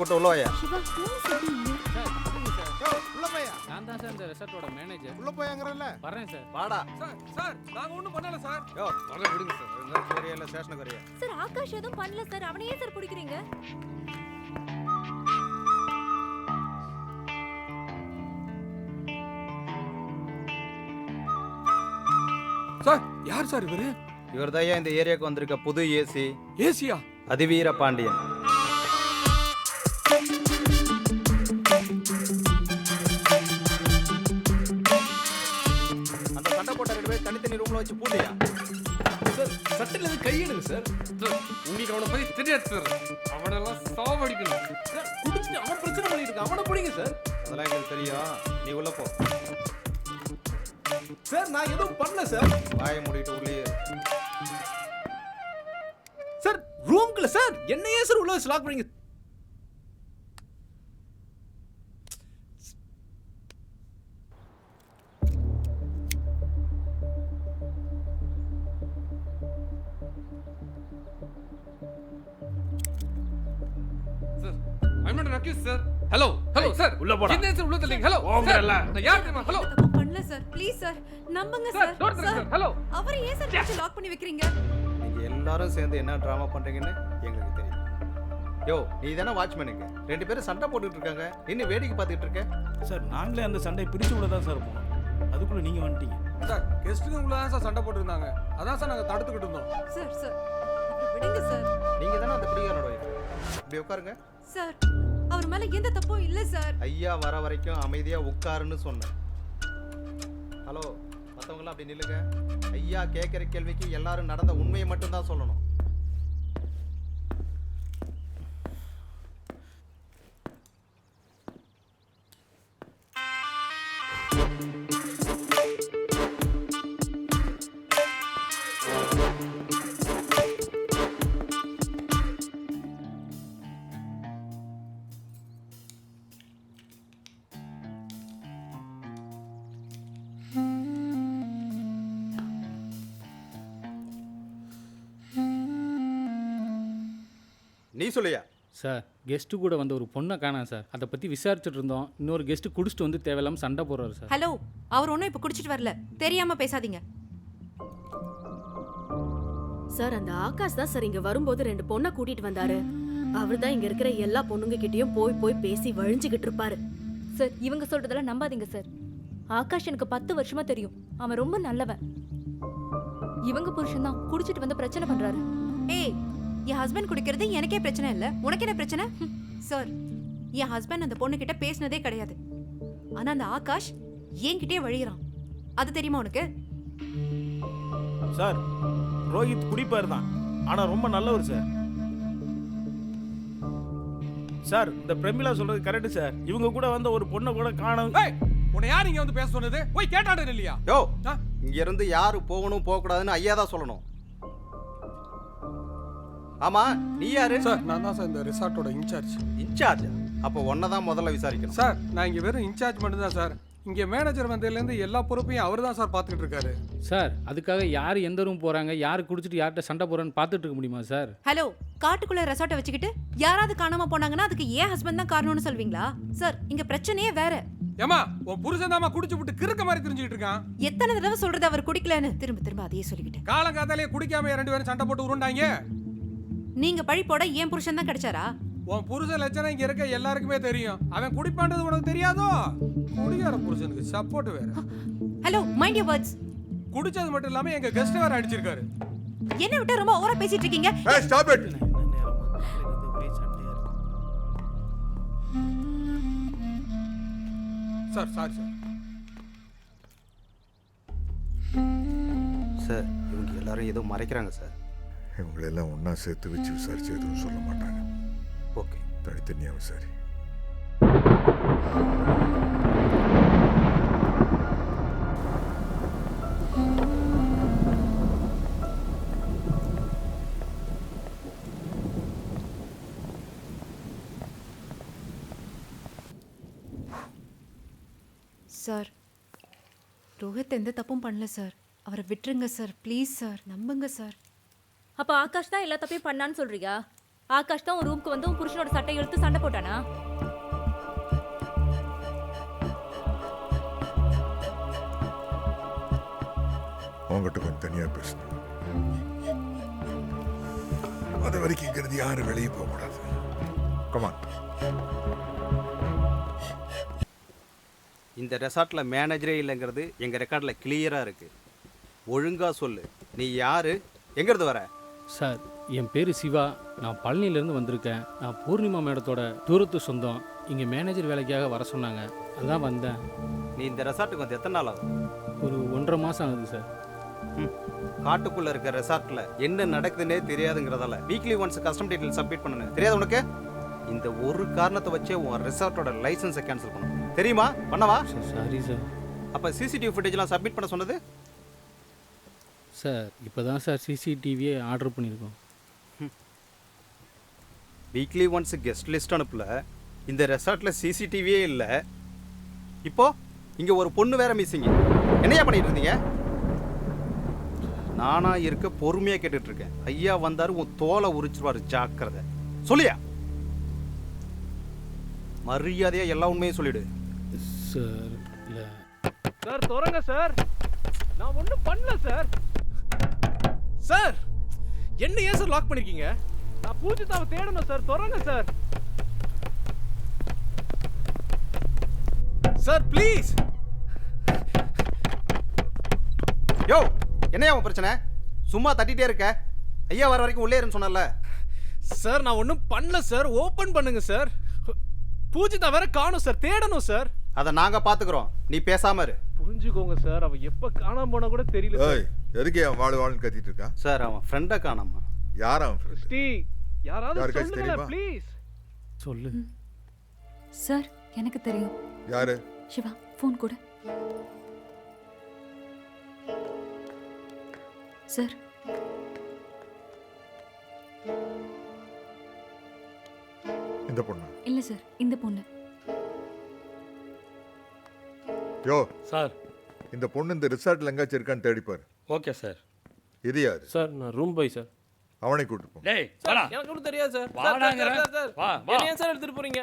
கூட்டம் உள்ள வாயா. உள்ள போயா. நான் தான் சார் இந்த ரெசார்ட்டோட மேனேஜர். உள்ள போயாங்கறல்ல. வரேன் சார். வாடா. சார் நாங்க ஒண்ணும் பண்ணல சார். யோ வரல விடுங்க சார். எங்க ஏரியால ஸ்டேஷனுக்கு வரையா. சார் ஆகாஷ் எதுவும் பண்ணல சார். அவனையே சார் பிடிக்கிறீங்க. சார் யார் சார் இவரு? இவர்தான் இந்த ஏரியாக்கு வந்திருக்க புது ஏசி ஏசியா? அதிவீர பாண்டியன். அந்த சண்டை போட்ட 2 பேர் தனித்தனி ரூம்ல வச்சு பூட்டியா? சார் சட்டில இருந்து கையெடுங்க சார். உங்களுக்கு அவனை பத்தி தெரியாது சார். அவனெல்லாம் சாவடிக்கணும். சார் குடிச்சிட்டு அவன் பிரச்சனை பண்ணிட்டு இருக்கான். அவனை பிடிங்க சார். அதெல்லாம் எங்களுக்கு தெரியும். நீ உள்ள போ. சார் நான் எதுவும் பண்ணல சார். வாயை மூடிட்டு உள்ளே இரு. சார் ரூம்க்குள்ள சார் என்னையே சார் உள்ள வச்சு லாக் பண்ணீங்க. I'm not an accused, sir. Hello, sir. உள்ள போடா. என்ன சார் உள்ள தள்ளிங்க? ஹலோ. ஓங்கறல. நான் யார் தெரியுமா? ஹலோ. தப்பு பண்ணல சார். Please sir. நம்புங்க சார். சார். ஹலோ. அவரை ஏன் சார் வச்சு லாக் பண்ணி வைக்கிறீங்க? நீங்க எல்லாரும் சேர்ந்து என்ன டிராமா பண்றீங்கன்னு எங்களுக்கு தெரியும். யோ நீ தானே வாட்ச்மேனுங்க. 2 பேரும் சண்டை போட்டுட்டு இருக்காங்க. இன்னும் வேடிக்கை பார்த்துட்டு இருக்க. சார் நாங்களே அந்த சண்டையை பிரிச்சு விட தான் சார் போனோம். அதுக்குள்ள நீங்க வந்துட்டீங்க. சார் கெஸ்ட்டுங்க உள்ள தான் சார் சண்டை போட்டு இருந்தாங்க. அதான் சார் நாங்க தடுத்துக்கிட்டு இருந்தோம். சார் சார் அப்படி விடுங்க சார். நீங்க தானே அந்த பிடிக்காரோட வைஃப். இப்படி உட்காருங்க. சார் அவர் மேல எந்த தப்பும் இல்ல சார். ஐயா வர வரைக்கும் அமைதியா உட்காருன்னு சொன்னேன். ஹலோ மற்றவங்களாம் அப்படி நில்லுங்க. ஐயா கேட்குற கேள்விக்கு எல்லாரும் நடந்த உண்மையை மட்டும்தான் சொல்லணும். நீ சொல்லியா? சார் கெஸ்ட்டு கூட வந்த ஒரு பொண்ணை காணோம் சார். அதை பற்றி விசாரிச்சுட்டு இருந்தோம். இன்னொரு கெஸ்ட்டு குடிச்சிட்டு வந்து தேவையில்லாமல் சண்டை போடுறாரு சார். ஹலோ அவர் ஒன்றும் இப்போ குடிச்சிட்டு வரல. தெரியாம பேசாதீங்க சார். அந்த ஆகாஷ் தான் சார் இங்க வரும்போது 2 பொண்ணை கூட்டிட்டு வந்தாரு. அவர் தான் இங்க இருக்கிற எல்லா பொண்ணுங்க கிட்டயும் போய் பேசி வழிஞ்சுகிட்டு இருப்பாரு சார். இவங்க சொல்றதெல்லாம் நம்பாதீங்க சார். ஆகாஷ் எனக்கு 10 வருஷமா தெரியும். அவன் ரொம்ப நல்லவன். இவங்க புருஷன் தான் குடிச்சிட்டு வந்து பிரச்சனை பண்றாரு. ஏய் என் ஹஸ்பண்ட் குடிக்கிறது எனக்கே பிரச்சனை இல்ல, உனக்கு என்ன பிரச்சனை? சார் என் ஹஸ்பண்ட் அந்த பொண்ணு கிட்ட பேசினதே கிடையாது. ஆனா அந்த ஆகாஷ் என்கிட்டே வழிகிறான். அது தெரியுமா உனக்கு? சார் ரோஹித் குடிப்பார் தான், ஆனா ரொம்ப நல்லவர் சார். சார் இந்த பிரமிளா சொல்றது கரெக்ட் சார். இவங்க கூட வந்த ஒரு பொண்ணை கூட காணோம். உன்னை யார் இங்க வந்து பேச சொன்னது? போய் கேட்டாடு இல்லையா? யோ இங்க இருந்து யாரு போகணும் போக கூடாதுன்னு ஐயா தான் சொல்லணும். ஆமா நீ யாரு? சார் நான் தான் சார் இந்த ரிசார்ட்டோட இன்சார்ஜ். இன்சார்ஜ்? அப்போ ஒன்னதான் முதல்ல விசாரிக்கணும். சார் நான் இங்க வெறும் இன்சார்ஜ் மட்டும் தான் சார். இங்க மேனேஜர் வந்ததுலேருந்து எல்லா பொறுப்பையும் அவர் தான் சார் பார்த்துக்கிட்டு இருக்காரு. சார் அதுக்காக யார் எந்த ரூம் போகிறாங்க, யார் குடிச்சிட்டு யார்கிட்ட சண்டை போகிறான்னு பார்த்துட்டு இருக்க முடியுமா சார்? ஹலோ காட்டுக்குள்ள ரெசார்ட்டை வச்சுக்கிட்டு யாராவது காணாம போனாங்கன்னா அதுக்கு ஏன் ஹஸ்பண்ட் தான் காரணம்னு சொல்வீங்களா? சார் இங்க பிரச்சனையே வேற. ஏமா உன் புருஷன் தாமா குடிச்சு விட்டு கிறுக்க மாதிரி தெரிஞ்சுக்கிட்டு இருக்கான். எத்தனை தடவை சொல்றது அவர் குடிக்கலன்னு? திரும்ப திரும்ப அதையே சொல்லிக்கிட்டு காலங்காத்தாலே குடிக்காம 2 பேரும் சண்டை போட்டு உருண்டாங்க. நீங்க பழி போட என் புருஷன் தான் கிடைச்சாரா? உன் புருஷன் லட்சணம் இங்க இருக்க எல்லாருக்குமே தெரியும். அவன் குடிப்பான்றது உனக்கு தெரியாதோ? குடிகார புருஷனுக்கு சப்போர்ட் வேற. Hello mind your words. குடிச்சது மட்டும் இல்லாம எங்க கெஸ்ட் வேற அடிச்சிருக்காரு. என்ன விட்டு ரொம்ப ஓவரா பேசிட்டு இருக்கீங்க. ஏய் ஸ்டாப் இட். என்ன நேரமா ஒரே சண்டையா இருக்கு. Sir sorry sir. சார் இவங்க எல்லாரும் ஏதோ மறைக்கிறாங்க சார். இவங்களெல்லாம் ஒன்றா சேர்த்து வச்சு விசாரிச்சு எதுவும் சொல்ல மாட்டாங்க. ஓகே தனித்தனியாக விசாரி. சார் ரோஹித் எந்த தப்பும் பண்ணல சார். அவரை விட்டுருங்க சார் ப்ளீஸ் சார். நம்புங்க சார். அப்போ ஆகாஷ் தான் எல்லா தப்பையும் பண்ணான்னு சொல்றியா? ஆகாஷ் தான் உன் ரூமுக்கு வந்து உன் புருஷனோட சட்டை இழுத்து சண்டை போட்டானா? உங்ககிட்ட கொஞ்சம் தனியா பேசணும். அது வரைக்கும் இங்கிருந்து யாரும் வெளியே போக கூடாது. கமான். இந்த ரெசார்ட்டில் மேனேஜரே இல்லைங்கிறது எங்கள் ரெக்கார்டில் கிளியராக இருக்குது. ஒழுங்காக சொல்லு, நீ யார், எங்கேருந்து வர? சார் என் பேர் சிவா, நான் பழனியிலேருந்து வந்திருக்கேன். நான் பூர்ணிமா மேடத்தோட தூரத்து சொந்தம். இங்கே மேனேஜர் வேலைக்காக வர சொன்னாங்க, அதான் வந்தேன். நீ இந்த ரெசார்ட்டுக்கு வந்து எத்தனை நாள் ஆகும்? ஒரு 1.5 மாதம் ஆகுது சார். காட்டுக்குள்ளே இருக்க ரெசார்ட்டில் என்ன நடக்குதுன்னே தெரியாதுங்கிறதால weekly once custom detail submit பண்ணணும். தெரியாது உனக்கு? இந்த ஒரு காரணத்தை வச்சே உன் ரெசார்ட்டோட லைசன்ஸை கேன்சல் பண்ணணும். தெரியுமா? பண்ணவா? Sorry sir. அப்போ சிசிடிவி ஃபுட்டேஜ்லாம் சப்மிட் பண்ண சொன்னது? சார் இப்போ தான் சார் சிசிடிவியே ஆர்டர் பண்ணியிருக்கோம். வீக்லி ஒன்ஸ் கெஸ்ட் லிஸ்ட் அனுப்பல, இந்த ரெசார்ட்டில் சிசிடிவியே இல்லை. இப்போ இங்கே ஒரு பொண்ணு வேற மிஸ்ஸிங்க. என்னையா பண்ணிட்டு இருந்தீங்க? நானா இருக்க பொறுமையாக கேட்டுட்டு இருக்கேன். ஐயா வந்தாரு உன் தோலை உரிச்சிருவாரு, ஜாக்கிரதை. சொல்லியா? மரியாதையா எல்லா உண்மையும் சொல்லிடு. சார் இல்லை சார் தொடங்க சார், நான் ஒன்றும் பண்ணல சார். சார் என்ன ஏன் சார் லாக் பண்ணிருக்கீங்க? நான் பூஜிதாவை தேடணும் சார், தொடங்க சார். Sir please. யோ, என்னையா உன் பிரச்சனை? சும்மா தட்டிகிட்டே இருக்க. ஐயா வர வரைக்கும் உள்ளே இருன்னு சொன்னல. சார் நான் ஒன்றும் பண்ணல சார், ஓப்பன் பண்ணுங்க சார். பூஜிதா வேற காணும் சார், தேடணும் சார். அதை நாங்கள் பார்த்துக்குறோம், நீ பேசாம இரு. புரிஞ்சுக்கோங்க சார், அவ எப்ப காணாம போனா கூட தெரியல சார். ஏய், எதுக்கு அவன் வாழ்னு கத்திட்டு இருக்கான்? சார் அவன் ஃப்ரெண்டை காணாமா? யார் அவன் ஃப்ரெண்ட்? ஸ்ரீ, யாராவது யாருக்காச்சும் சொல்லுங்க தெரியுமா? ப்ளீஸ். சொல்லு. சார் எனக்கு தெரியும். யாரு? சிவா ஃபோன் கொடு. சார் இந்த பொண்ணு? இல்லை சார், இந்த பொண்ணு. யோ சார். இந்த பொண்ணு இந்த ரிசார்ட்ல எங்காச்சும் இருக்கான்னு தேடிப்பாரு. Okay sir. இது யாரு? சார் நான் ரூம் பாய் சார். அவனை கூட்டு போ. டேய் வாடா. எனக்கு ஒன்றும் தெரியாது சார். வாடாங்கற. சார் வா வா. என்ன ஏன் சார் எடுத்துட்டு போறீங்க?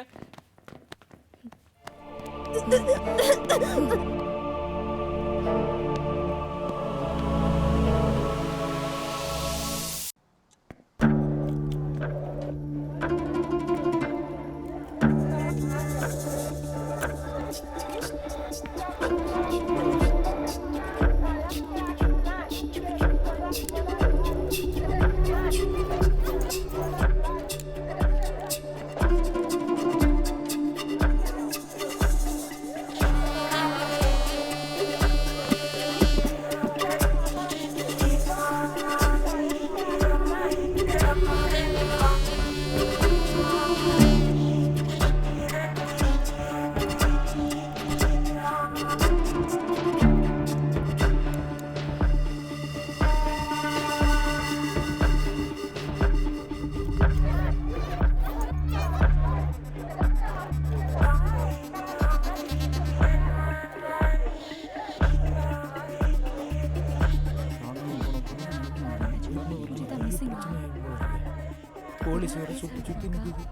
போலீஸ் வேற சுத்தி சுத்தி நிக்குது.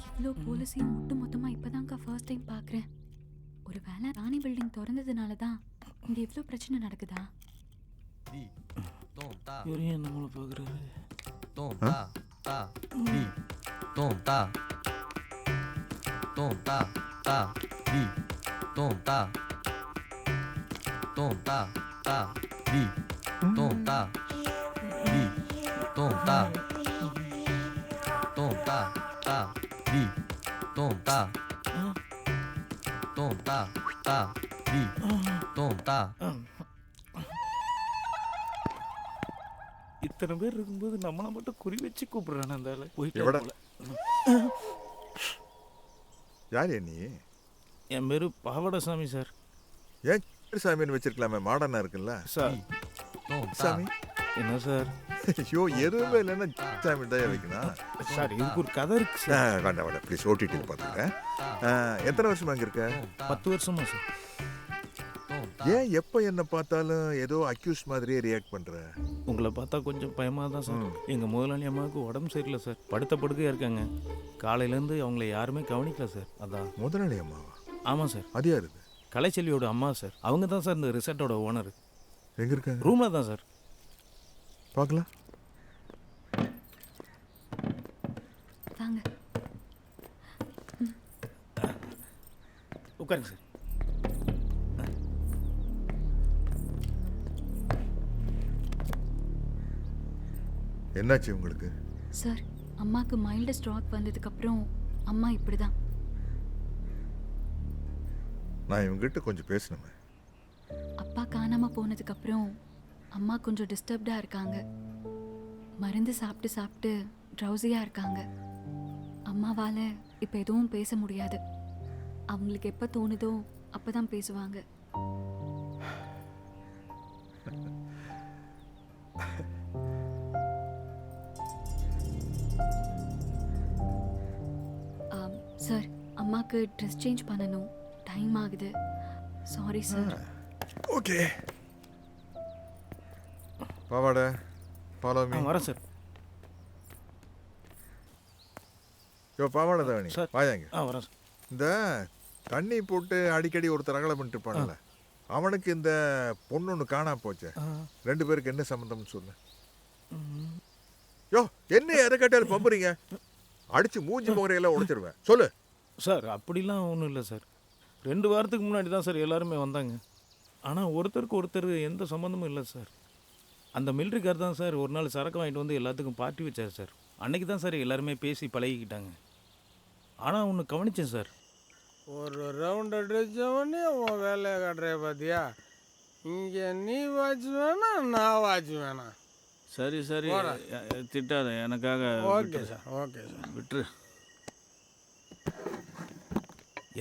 இவ்வளோ போலீஸையும் ஒட்டு மொத்தமாக இப்போதாங்க ஃபர்ஸ்ட் டைம் பார்க்குறேன். ஒரு வேளை ராணி பில்டிங் திறந்ததுனால தான் இங்கே இவ்வளோ பிரச்சனை நடக்குதா? இவரு ஏன் நம்மள பாக்குறாரு? இத்தனை பேர் இருக்கும்போது நம்மளை மட்டும் குறி வச்சு கூப்பிடுறானே அந்த ஆளு. எவடா? போயிட்டு யார் நீ? என் பேரு பாவடசாமி சார். ஏன் சாமின்னு வச்சிருக்கலாமே, மாடனா இருக்குல்ல சார். சாமி? என்ன சார்? ஐயோ, எதுவுமே இல்லைன்னா சாமி தான் வைக்கணும் சார். இதுக்கு ஒரு கதை இருக்கு சார். வேண்டாம் வேண்டாம் ப்ளீஸ், ஓடிடி பார்த்துக்கிறேன். எத்தனை வருஷமா அங்கே இருக்க? 10 வருஷமா சார். ஏன் எப்போ என்ன பார்த்தாலும் ஏதோ அக்யூஸ் மாதிரியே ரியாக்ட் பண்ற? உங்களை பார்த்தா கொஞ்சம் பயமாக தான் சார். எங்கள் முதலாளி அம்மாவுக்கு உடம்பு சரியில்லை சார், படுத்த படுக்கையாக இருக்காங்க. காலையிலேருந்து அவங்கள யாருமே கவனிக்கல சார். அதான். முதலாளி அம்மாவா? ஆமாம் சார். அது யாரு இது? கலைச்செல்வியோட அம்மா சார். அவங்க தான் சார் இந்த ரிசார்ட்டோட ஓனர். எங்க இருக்காங்க? ரூமில் தான் சார். பார்க்கலாம். வாங்க. உட்காருங்க சார். என்னாச்சு உங்களுக்கு? சார், அம்மாக்கு மைல்டு ஸ்ட்ரோக் வந்ததுக்கப்புறம் அம்மா இப்படி தான். நான் இவங்ககிட்ட கொஞ்சம் பேசணுமே. அப்பா காணாமல் போனதுக்கப்புறம் அம்மா கொஞ்சம் டிஸ்டர்ப்டாக இருக்காங்க. மருந்து சாப்பிட்டு சாப்பிட்டு ட்ரௌசியாக இருக்காங்க. அம்மாவால் இப்போ எதுவும் பேச முடியாது. அவங்களுக்கு எப்போ தோணுதோ அப்போ தான் பேசுவாங்க. சார், அம்மாக்கு ட்ரெஸ் சேஞ்ச் பண்ணணும், டைம் ஆகுது. Sorry sir. ஓகே. பாவாடை ஃபாலோ மீ. வரேன் சார். யோ பாவாடை தாவணி சார். வாயாங்க. வரேன் சார். இந்த தண்ணி போட்டு அடிக்கடி ஒரு தரகலை பண்ணிட்டு இருப்பான்ல, அவனுக்கு இந்த பொண்ணு ஒன்று காணாம போச்சே. 2 பேருக்கு என்ன சம்மந்தம்னு சொல்லு. யோ என்ன எதை கேட்டாலும் பம்புறீங்க? அடிச்சு மூஞ்சி முகரையெல்லாம் உடைச்சிருவேன். சொல்லு. சார் அப்படிலாம் ஒன்றும் இல்லை சார். 2 வாரத்துக்கு முன்னாடி தான் சார் எல்லாருமே வந்தாங்க. ஆனால் ஒருத்தருக்கு ஒருத்தர் எந்த சம்மந்தமும் இல்லை சார். அந்த மிலிட்ரிக்கார் தான் சார் ஒரு நாள் சரக்கு வாங்கிட்டு வந்து எல்லாத்துக்கும் பார்ட்டி வச்சார் சார். அன்னைக்கு தான் சார் எல்லாருமே பேசி பழகிக்கிட்டாங்க. ஆனால் ஒன்று கவனித்தேன் சார். ஒரு ரவுண்ட் அடிச்சவனே உன் வேலையை காட்டுறைய பார்த்தியா? இங்கே நீ வாட்ச் வேணா, நான் வாட்ச் வேணாம். சரி சரி, திட்டாத, எனக்காக ஓகே சார், ஓகே சார். விட்டுரு.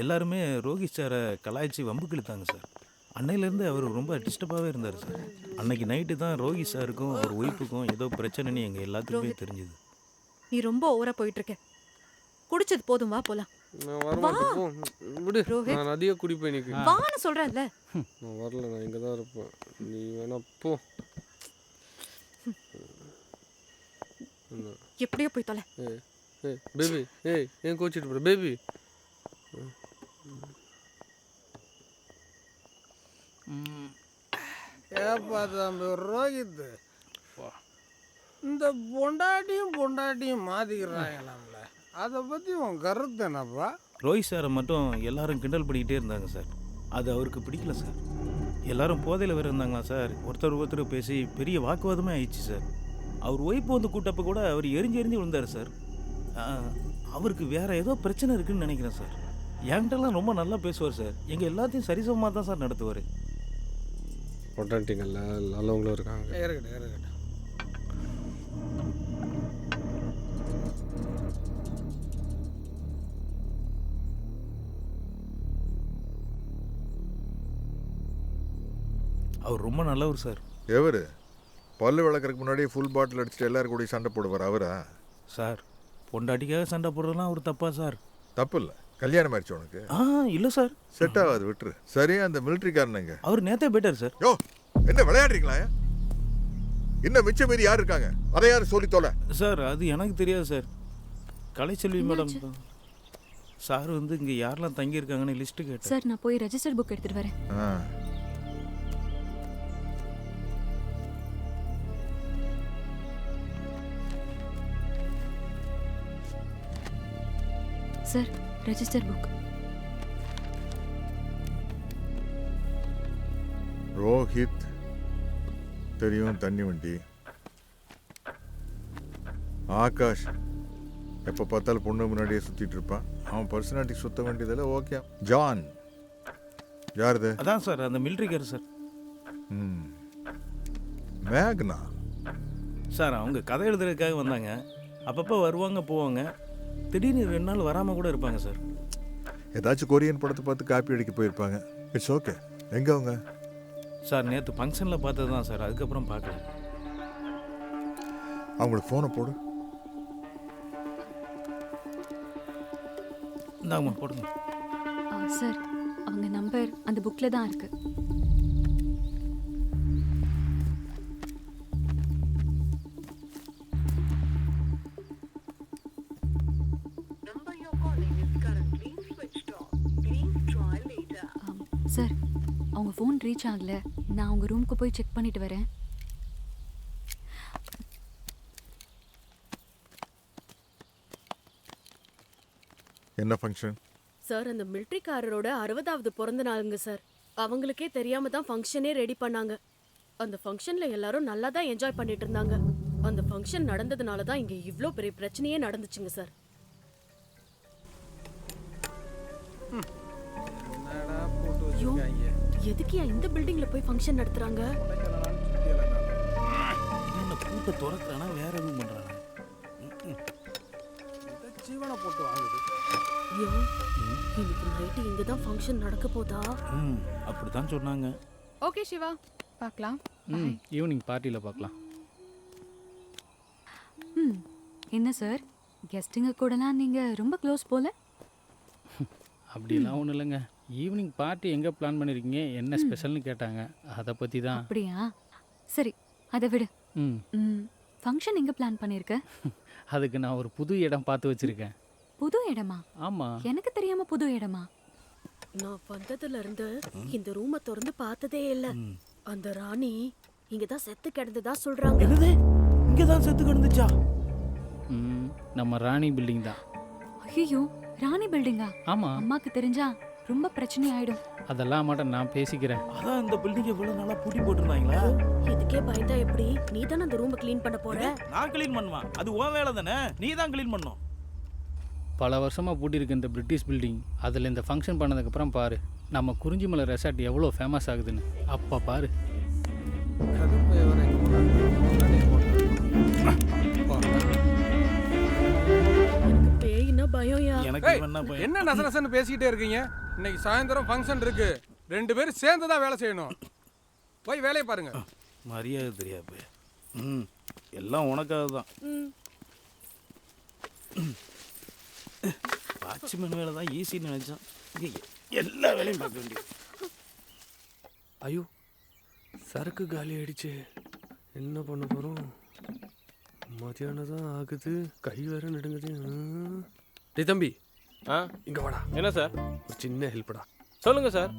எல்லாருமே ரோஹித் சாரை கலாய்ச்சி வம்புக்கு இழுத்தாங்க சார். அன்னையிலேருந்து அவர் ரொம்ப டிஸ்டர்பாகவே இருந்தார் சார். அன்னைக்கு நைட்டு தான் ரோஹித் சாருக்கும் அவர் ஒய்ஃபுக்கும் ஏதோ பிரச்சனைன்னு எங்கள் எல்லாத்துக்குமே தெரிஞ்சுது. நீ ரொம்ப ஓவரா போயிட்டு இருக்க. குடிச்சது போதும், வா போலாம். நான் வரமாட்டேன், போ விடு. ரோஹித். நான் அதிக குடிப்பேன் இன்னைக்கு. வான்னு சொல்றேன்ல. நான் வரல, நான் இங்கே தான் இருப்பேன். நீ வேணா போ. எப்படியோ போய் தொலை. ஏய் ஏய் பேபி, ஏய் ஏன் கோச்சிட்டு போற பேபி? ஏப்பா தம்பி ரோஹித், இந்த பொண்டாட்டியும் மாத்திக்கிறாங்களாம்ல, அதை பற்றி உன் கருத்து என்னப்பா? ரோஹித் சாரை மட்டும் எல்லாரும் கிண்டல் பண்ணிக்கிட்டே இருந்தாங்க சார். அது அவருக்கு பிடிக்கல சார். எல்லாரும் போதையில் வேறு இருந்தாங்களா சார். ஒருத்தர் பேசி பெரிய வாக்குவாதமே ஆயிடுச்சு சார். அவர் ஒய்ஃப் வந்து கூட்டப்போ கூட அவர் எரிஞ்சு விழுந்தார் சார். அவருக்கு வேறு ஏதோ பிரச்சனை இருக்குதுன்னு நினைக்கிறேன் சார். என்கிட்டலாம் ரொம்ப நல்லா பேசுவார் சார். எங்கள் எல்லாத்தையும் சரிசமமாக தான் சார் நடத்துவார். பொண்டாட்டிங்கல்ல நல்லவங்களும் இருக்காங்க. இருக்கட்டும். அவர் ரொம்ப நல்லவர் சார். எவரு? பல்லு விளக்கறதுக்கு முன்னாடி ஃபுல் பாட்டில் அடிச்சுட்டு எல்லாரும் கூட சண்டை போடுவார் அவரா? சார், பொண்டாட்டிக்காக சண்டை போடுறதுலாம் ஒரு தப்பா சார்? தப்பு இல்லை. கல்யாணம் ஆயிடுச்சு உனக்கு? இல்லை சார். செட் ஆகாது, விட்டுரு. சரி, அந்த மிலிட்ரிக்காரனுங்க அவர் நேத்தே போயிட்டார் சார். யோ என்ன விளையாடுறீங்களா? இன்னும் மிச்சம் மீறி யார் இருக்காங்க? அதை யாரும் சொல்லி தொலை. சார் அது எனக்கு தெரியாது சார். கலைச்செல்வி மேடம் தான் சார் வந்து இங்கே யாரெல்லாம் தங்கியிருக்காங்கன்னு லிஸ்ட்டு கேட்டேன் சார். நான் போய் ரெஜிஸ்டர் புக் எடுத்துட்டு வரேன். Sir, register book. ரோஹித் தெரியும், தண்ணி வண்டி. ஆகாஷ் எப்போ பார்த்தாலும் பொண்ணு முன்னாடியே சுற்றிட்டு இருப்பான். அவன் பர்சனாலிட்டி சுத்த வேண்டியதில்லை. ஓகே. ஜான் யாருது? அதான் சார் அந்த மிலிட்ரிக்கார் சார். மேக்னா சார் அவங்க கதை எழுதுறதுக்காக வந்தாங்க. அப்பப்போ வருவாங்க போவாங்க. திடீர்னு 2 நாள் வராமல் கூட இருப்பாங்க சார். ஏதாச்சும் கொரியன் படத்தை பார்த்து காப்பி அடிக்க போயிருப்பாங்க. It's okay. எங்கே அவங்க? சார் நேற்று ஃபங்க்ஷனில் பார்த்தது தான் சார். அதுக்கப்புறம் பார்க்கல. அவங்களுக்கு ஃபோனை போடு. இந்தாங்கம்மா போடுங்க. சார், அவங்க நம்பர் அந்த புக்கில் தான் இருக்கு. சார் அவங்க ஃபோன் ரீச் ஆகல. நான் அவங்க ரூமுக்கு போய் செக் பண்ணிட்டு வரேன். என்ன ஃபங்க்ஷன்? சார் அந்த மிலிட்ரிக்காரரோட 60வது பிறந்த நாளுங்க சார். அவங்களுக்கே தெரியாம தான் ஃபங்க்ஷனே ரெடி பண்ணாங்க. அந்த ஃபங்க்ஷன்ல எல்லாரும் நல்லா தான் என்ஜாய் பண்ணிட்டு இருந்தாங்க. அந்த ஃபங்க்ஷன் நடந்ததுனால தான் இங்க இவ்ளோ பெரிய பிரச்சனையே நடந்துச்சுங்க சார். என்னடா போட்டு வச்சிருக்காங்க? எதுக்கியா இந்த பில்டிங்ல போய் ஃபங்க்ஷன் நடத்துறாங்க? என்ன பூட்டை திறக்கிறானா வேற எதுவும் பண்றானா? ஜீவனை போட்டு வாங்குது. ஐயோ, இன்னைக்கு நைட்டு இங்க தான் ஃபங்க்ஷன் நடக்க போதா? அப்படித்தான் சொன்னாங்க. ஓகே சிவா, பார்க்கலாம். ஈவினிங் பார்ட்டியில் பார்க்கலாம். என்ன சார் கெஸ்ட்டுங்க கூடலாம் நீங்க ரொம்ப க்ளோஸ் போல? அப்படிலாம் ஒன்றும் இல்லைங்க. ஈவினிங் பார்ட்டி எங்கே பிளான் பண்ணியிருக்கீங்க, என்ன ஸ்பெஷல்னு கேட்டாங்க. அதை பற்றி தான். அப்படியா? சரி அதை விடு. ம் ஃபங்க்ஷன் எங்க பிளான் பண்ணிருக்க? அதுக்கு நான் ஒரு புது இடம் பார்த்து வச்சுருக்கேன். புது இடமா? ஆமாம். எனக்கு தெரியாம புது இடமா? நான் வந்ததுல இருந்து இந்த ரூமை திறந்து பார்த்ததே இல்ல. அந்த ராணி இங்க தான் செத்து கிடந்ததா சொல்றாங்க. என்னது? இங்க தான் செத்து கிடந்துச்சா? நம்ம ராணி பில்டிங் தான். ஐயோ, ராணி பில்டிங்கா? ஆமாம். அம்மாக்கு தெரிஞ்சா ரொம்ப பிரச்சனை ஆயிடும். அதெல்லாம் மட்டும் நான் பேசிக்கிறேன். அதான் இந்த பில்டிங் எவ்வளவு நாளா பூட்டி போட்டிருந்தாங்களா? இதுக்கே பயந்தா எப்படி? நீ தானே அந்த ரூமை க்ளீன் பண்ண போற. நான் க்ளீன் பண்ணுவேன். அது உன் வேலை தானே, நீ தான் க்ளீன் பண்ணணும். பல வருஷமாக பூட்டியிருக்கு இந்த பிரிட்டிஷ் பில்டிங். அதில் இந்த ஃபங்க்ஷன் பண்ணதுக்கப்புறம் பாரு நம்ம குறிஞ்சிமலை ரெசார்ட் எவ்வளோ ஃபேமஸ் ஆகுதுன்னு. அப்போ பாரு. கடுப்பை வர எங்க போறாங்க? எனக்கு பேயினா பயம்யா. எனக்கு ஏய், வேணா போய் என்ன நசனசன்னு பேசிக்கிட்டே இருக்கீங்க? இன்னைக்கு சாயந்தரம் ஃபங்க்ஷன் இருக்கு. 2 பேரும் சேர்ந்து தான் வேலை செய்யணும். போய் வேலையை பாருங்க. மரியாதை தெரியாது. எல்லாம் உனக்காக தான். வாட்ச்மேன் வேலை தான் ஈஸின்னு நினைச்சான். எல்லா வேலையும் பார்க்க வேண்டியது. ஐயோ, சரக்கு காலி ஆயிடுச்சு. என்ன பண்ண போகிறோம்? மதியானம் தான் ஆகுது, கை வேற நடுங்குது. டேய் தம்பி, இங்க வாடா. என்ன சார்? ஒரு சின்ன ஹெல்ப்டா. சொல்லுங்க சார்.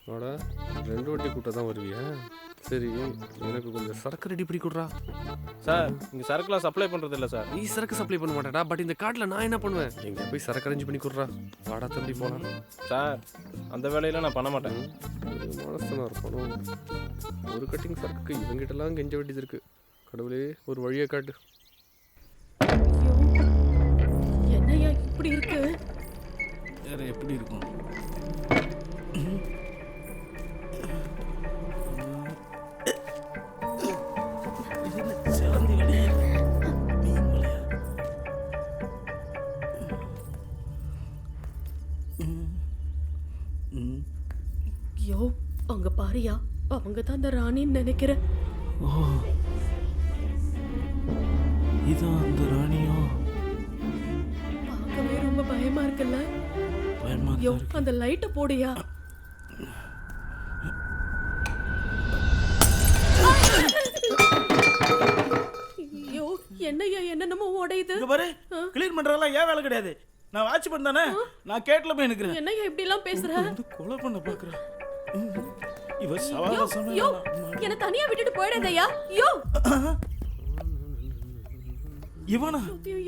வாடா, 2 வாட்டி கூட்ட தான் வருவியா? சரி, எனக்கு கொஞ்சம் சரக்கு ரெடி பண்ணி கொடுறா. சார், இங்கே சரக்குலாம் சப்ளை பண்ணுறது இல்லை சார். நீ சரக்கு சப்ளை பண்ண மாட்டேடா, பட் இந்த காட்டில் நான் என்ன பண்ணுவேன்? எங்கே போய் சரக்கு அரேஞ்ச் பண்ணி கொடுறா. வாடா தம்பி போகலாம். சார், அந்த வேலையெல்லாம் நான் பண்ண மாட்டேன். மனசனாக இருக்கணும். ஒரு கட்டிங் சரக்குக்கு இவங்கிட்டலாம் கெஞ்ச வேண்டியது இருக்கு. கடவுளே, ஒரு வழியை காட்டு. என்னையா இப்படி இருக்கு? வேற எப்படி இருக்கும்? ஐயோ, அங்க பாரியா, அவங்க தான் அந்த ராணின்னு நினைக்கிறேன். ஓ, இதான் அந்த ராணியோ? பார்க்கவே ரொம்ப பயமா இருக்குல்ல? பயமா ஐயோ, அந்த லைட்டை போடுயா. ஐயோ, என்னையா என்னென்னமோ உடையுது. இங்க பாரு, க்ளீன் பண்றதெல்லாம் ஏன் வேலை கிடையாது. நான் வாட்ச்மேன் தானே, நான் கேட்ல போய் நிக்கிறேன். என்னையா இப்படி எல்லாம் பேசுற? வந்து கொலை பண்ண பாக்குறேன். இவ யோ, சவால யோ, என்ன தனியா விட்டுட்டு போயிடாதயா. யோ, இவனா?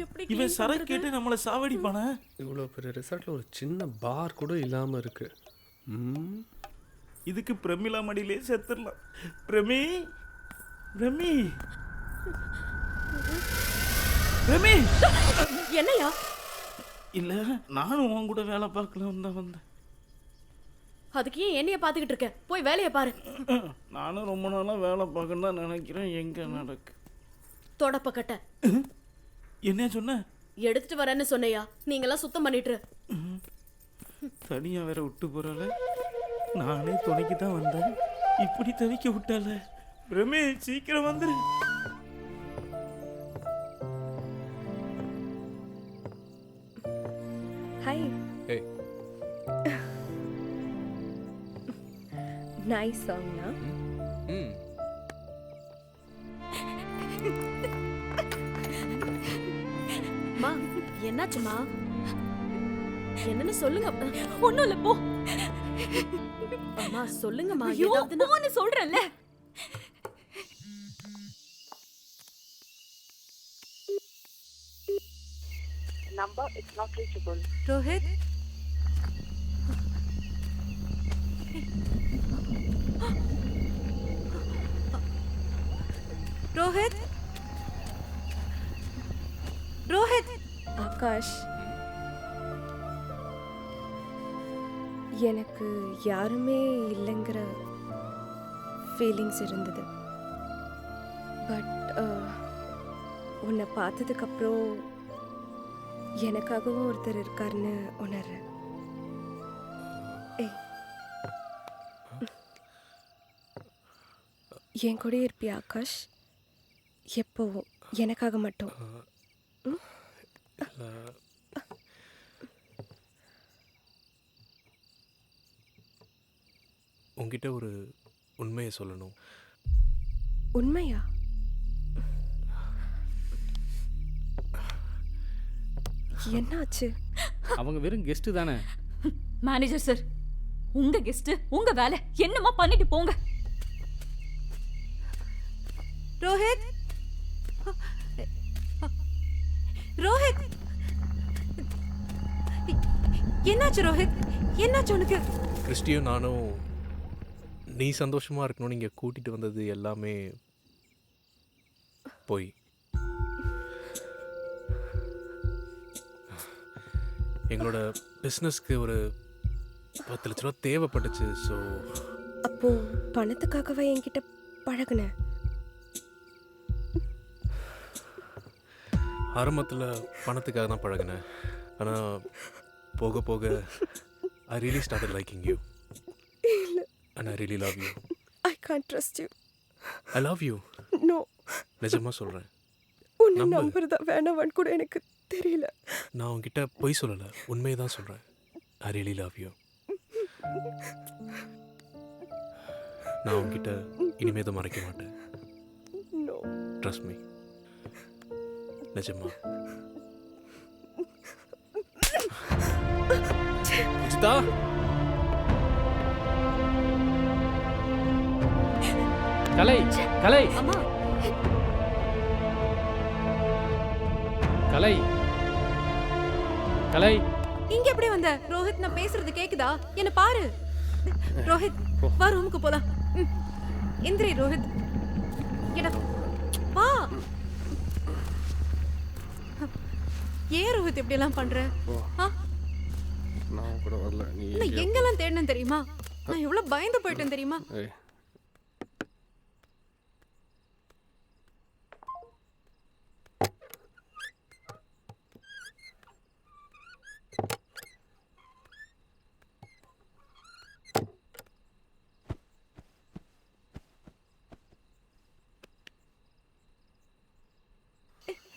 எப்படி இவன் சரக்கு கேட்டு நம்மளை சாவடிப்பானா? இவ்வளோ பெரிய ரிசார்ட்டில் ஒரு சின்ன பார் கூட இல்லாமல் இருக்கு. இதுக்கு பிரமிளா மடியிலே செத்துடலாம். பிரமி, பிரமி, பிரமி. என்னையா? இல்ல, நானும் உன் கூட வேலை பார்க்கலாம் தான் வந்தேன். அதுக்கு ஏன் என்னைய பாத்துக்கிட்டு இருக்க? போய் வேலையை பாரு. நானும் ரொம்ப நாளா வேலை பார்க்கணும் தான் நினைக்கிறேன். எங்க நடக்கு? தொடப்ப கட்ட என்ன சொன்ன? எடுத்துட்டு வரேன்னு சொன்னையா? நீங்களாம் சுத்தம் பண்ணிட்டு. தனியா வேற விட்டு போறால. நானே துணைக்கு தான் வந்தேன், இப்படி தவிக்க விட்டால. பிரமே, சீக்கிரம் வந்துரு. ஹாய். Hey. நைஸ் சாங் நா. மா, என்னாச்சுமா? என்னன்னு சொல்லுங்க. ஒண்ணும் இல்ல போ. அம்மா சொல்லுங்கம்மா. ஐயோ, ஏதாவது போன்னு சொல்றேன்ல. ரோஹித் ரோஹித் ரோஹித் ஆகாஷ், எனக்கு யாருமே இல்லைங்கிற ஃபீலிங்ஸ் இருந்தது. பட் உன்னை பார்த்ததுக்கப்புறம் எனக்காகவும் ஒருத்தர் இருக்காருன்னு உணர்றேன். ஏய், என் கூட இருப்பியா ஆகாஷ்? எப்போவும் எனக்காக மட்டும். உங்ககிட்ட ஒரு உண்மையை சொல்லணும். உண்மையா? என்னாச்சு? அவங்க வெறும் கெஸ்ட்டு தானே. மேனேஜர் சார், உங்க கெஸ்ட் உங்க வேலை என்னமா பண்ணிட்டு போங்க. ரோஹித் ரோஹித் என்னாச்சு ரோஹித்? என்னாச்சு உனக்கு? கிறிஸ்டியும் நானும் நீ சந்தோஷமாக இருக்கணும்னு இங்கே கூட்டிகிட்டு வந்தது எல்லாமே போய். எங்களோட பிஸ்னஸ்க்கு ஒரு 10 லட்ச ரூபா தேவைப்பட்டுச்சு. ஸோ அப்போ பணத்துக்காகவா என்கிட்ட பழகுன? ஆரம்பத்தில் பணத்துக்காக தான் பழகினேன். ஆனால் போக போக I really started liking you and I really love you. I can't trust you. I love you. No, நிஜமாக சொல்கிறேன். உன்னை நம்புறதா வேணாமான்னு கூட எனக்கு தெரியல. நான் உங்ககிட்ட பொய் சொல்லலை, உண்மையை தான் சொல்கிறேன். I really love you. நான் உங்ககிட்ட இனிமே தான் மறைக்க மாட்டேன். No, trust me. நிஜமா. புஜிதா, கலை கலை அம்மா, கலை கலை இங்க எப்படி வந்த? ரோஹித், நான் பேசுறது கேக்குதா? என்ன பாரு. ரோஹித், வா ரூமுக்கு போலாம். எந்திரி ரோஹித். எடா வா. ஏன் ரோஹித் இப்படி எல்லாம் பண்ற? நான் கூட வரல. நீ நான் எங்கெல்லாம் தேடினேன் தெரியுமா? நான் எவ்வளவு பயந்து போயிட்டேன் தெரியுமா?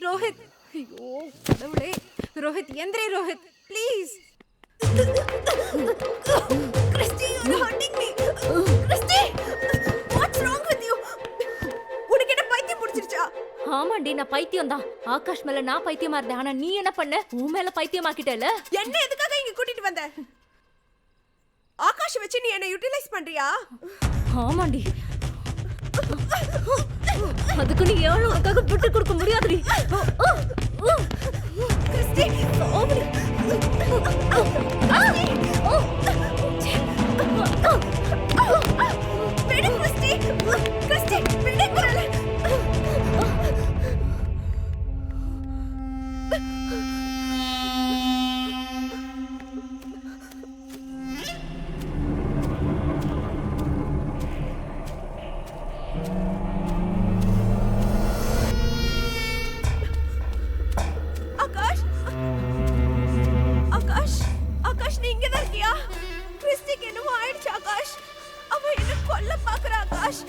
ரோஹித், ஐயோ கடவுளே. ரோஹித், எந்திரி Rohit, please. Christy, you are hurting me. Christy, what's wrong with you? உனக்கு என்ன பைத்தியம் பிடிச்சிருச்சா? ஆமாண்டி, நான் பைத்தியம் தான். ஆகாஷ் மேல நான் பைத்தியமா இருந்தேன். ஆனா நீ என்ன பண்ண? உன் மேல பைத்தியமாக்கிட்டல. என்ன எதுக்காக இங்க கூட்டிட்டு வந்த? ஆகாஷ் வச்சு நீ என்ன யூட்டிலைஸ் பண்றியா? ஆமாண்டி, அதுக்கு நீ எவ்வளவு உனக்காக விட்டு கொடுக்க முடியாதுடி. கிறிஸ்டி, ஓடி. விடு கிறிஸ்டி. கிறிஸ்டி, விடு குரல. ஆகாஷ், ஆகாஷ், ஆகாஷ், நீ இங்க தான் இருக்கியா? கிறிஸ்டிக்கு என்னமோ ஆயிடுச்சு ஆகாஷ். அவ என்ன கொல்ல பாக்குறா ஆகாஷ்.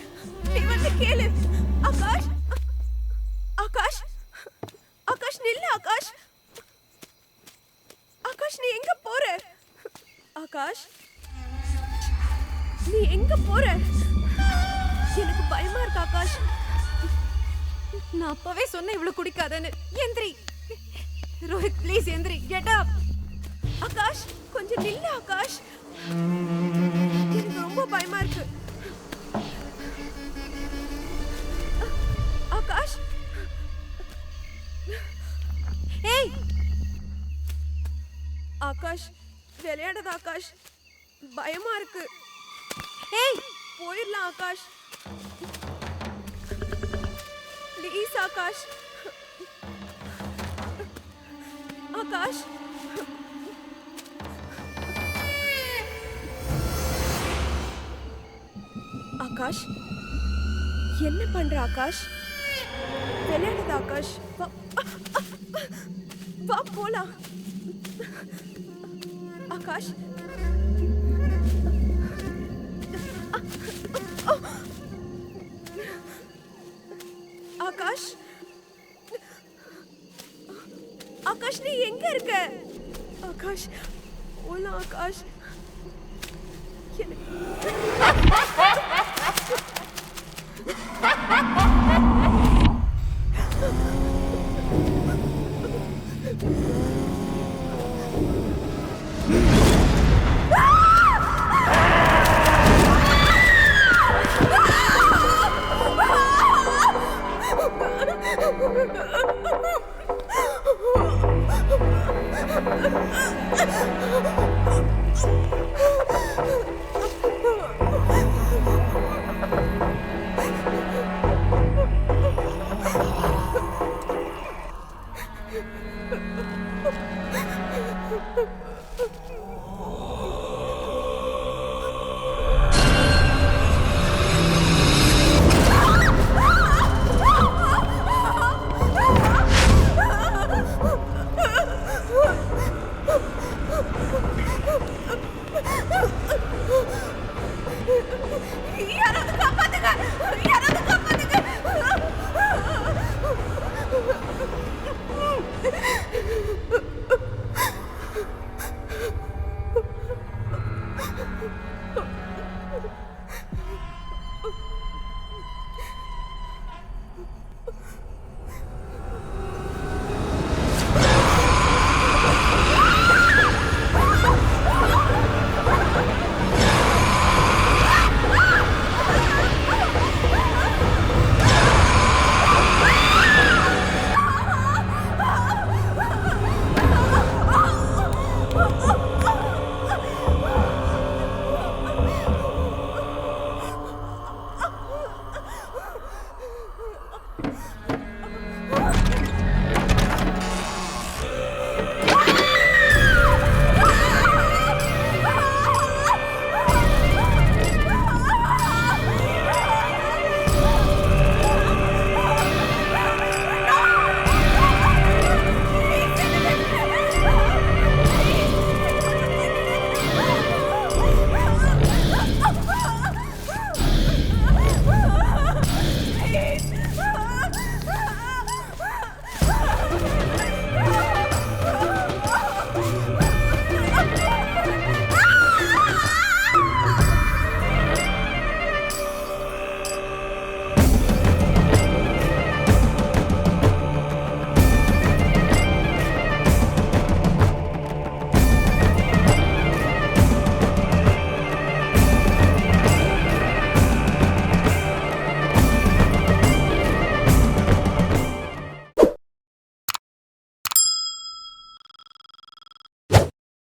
நீ வந்து கேளு ஆகாஷ். ஆகாஷ், ஆகாஷ் நில்லு ஆகாஷ். ஆகாஷ், நீ எங்க போற? ஆகாஷ், நீ எங்க போற? எனக்கு பயமா இருக்கு ஆகாஷ். நான் அப்பவே சொன்னேன் இவ்வளவு குடிக்காதன்னு. எந்திரி. ரோஹித் ப்ளீஸ் எந்திரி கெட் அப். ஆகாஷ் கொஞ்சம் நில்லு ஆகாஷ், எனக்கு ரொம்ப பயமா இருக்கு. ஆகாஷ் ஏய் ஆகாஷ் விளையாடாத ஆகாஷ், பயமா இருக்கு. ஏய் போயிடலாம் ஆகாஷ், ப்ளீஸ் ஆகாஷ். ஆகாஷ் ஆகாஷ் என்ன பண்ற ஆகாஷ்? விளையாடுத ஆகாஷ். வா போலாம். ஆகாஷ் ஆகாஷ் ஆகாஷ் நீ எங்க இருக்க? ஆகாஷ் போலாம் ஆகாஷ்.